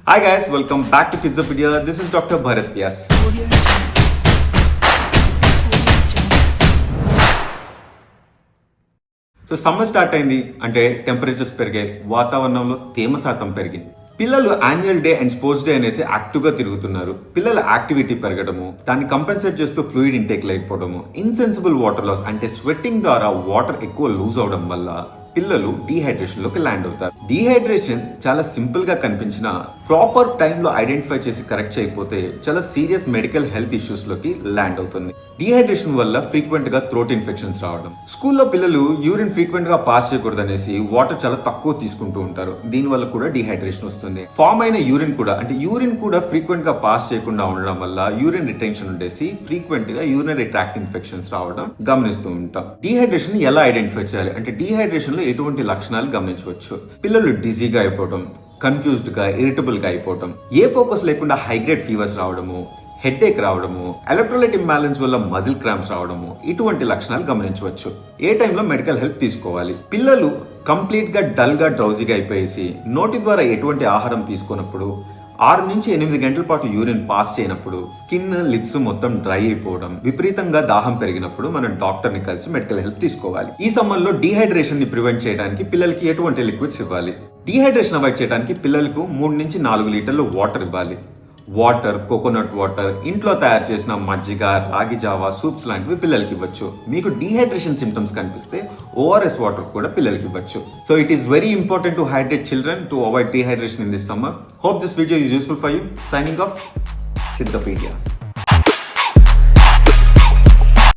Hi guys, welcome back to Kidzopedia. This is Dr. Bharat Vyas. So summer start అయింది అంటే temperatures పెరిగాయి, వాతావరణంలో తేమ శాతం పెరిగింది. పిల్లలు annual day and sports day అనేసి యాక్టివ్ గా తిరుగుతున్నారు. పిల్లల యాక్టివిటీ పెరగడము, దాన్ని కంపెన్సేట్ చేస్తూ ఫ్లూయిడ్ ఇంటేక్ లేకపోవడము, ఇన్సెన్సిబుల్ వాటర్ లాస్ అంటే స్వెట్టింగ్ ద్వారా వాటర్ ఎక్కువ లూజ్ అవడం వల్ల పిల్లలు డీహైడ్రేషన్ లోకి ల్యాండ్ అవుతారు. డీహైడ్రేషన్ చాలా సింపుల్ గా కనిపించిన ప్రాపర్ టైంలో ఐడెంటిఫై చేసి కరెక్ట్ చేయకపోతే చాలా సీరియస్ మెడికల్ హెల్త్ ఇష్యూస్ లోకి ల్యాండ్ అవుతుంది. డీహైడ్రేషన్ వల్ల ఫ్రీక్వెంట్ గా థ్రోట్ ఇన్ఫెక్షన్స్ రావడం, స్కూల్లో పిల్లలు యూరిన్ ఫ్రీక్వెంట్ గా పాస్ చేయకూడదు అనేసి వాటర్ చాలా తక్కువ తీసుకుంటూ ఉంటారు. దీని వల్ల కూడా డీహైడ్రేషన్ వస్తుంది. ఫామ్ అయిన యూరిన్ కూడా ఫ్రీక్వెంట్ గా పాస్ చేయకుండా ఉండడం వల్ల యూరిన్ రిటెన్షన్ ఉండేసి ఫ్రీక్వెంట్ గా యూరినరీ ట్రాక్ట్ ఇన్ఫెక్షన్స్ రావడం గమనిస్తూ ఉంటాం. డీహైడ్రేషన్ ఎలా ఐడెంటిఫై చేయాలి అంటే డీహైడ్రేషన్ లో ఎటువంటి లక్షణాలు గమనించవచ్చు. పిల్లలు డిజీగా అయిపోవడం, కన్ఫ్యూజ్డ్ గా, ఇరిటబుల్ గా అయిపోవడం, ఏ ఫోకస్ లేకుండా హైగ్రేడ్ ఫీవర్స్ రావడము, హెడ్ఏక్ రావడము, ఎలక్ట్రోలైట్ ఇంబ్యాలెన్స్ వల్ల మజిల్ క్రాంప్స్ రావడము, ఇటువంటి లక్షణాలు గమనించవచ్చు. ఏ టైంలో మెడికల్ హెల్ప్ తీసుకోవాలి? పిల్లలు కంప్లీట్ గా డల్ గా డ్రౌజీగా అయిపోయేసి నోటి ద్వారా ఎటువంటి ఆహారం తీసుకున్నప్పుడు, 6 నుంచి 8 గంటల పాటు యూరిన్ పాస్ చేయనప్పుడు, స్కిన్, లిప్స్ మొత్తం డ్రై అయిపోవడం, విపరీతంగా దాహం పెరిగినప్పుడు మనం డాక్టర్ ని కలిసి మెడికల్ హెల్ప్ తీసుకోవాలి. ఈ సమ్మర్లో డీహైడ్రేషన్ ని ప్రివెంట్ చేయడానికి పిల్లలకి ఎటువంటి లిక్విడ్స్ ఇవ్వాలి? డీహైడ్రేషన్ అవాయిడ్ చేయడానికి పిల్లలకు 3 నుంచి 4 లీటర్లు వాటర్ ఇవ్వాలి. వాటర్, కోకోనట్ వాటర్, ఇంట్లో తయారు చేసిన మజ్జిగ, రాగి జావా, సూప్స్ లాంటివి పిల్లలకి ఇవ్వచ్చు. మీకు డీహైడ్రేషన్ సింప్టమ్స్ కనిపిస్తే ORS వాటర్ కూడా పిల్లలకి ఇవ్వచ్చు. So it is very important to hydrate children to avoid dehydration in this summer. Hope this video is useful for you. Signing off, Kidzopedia.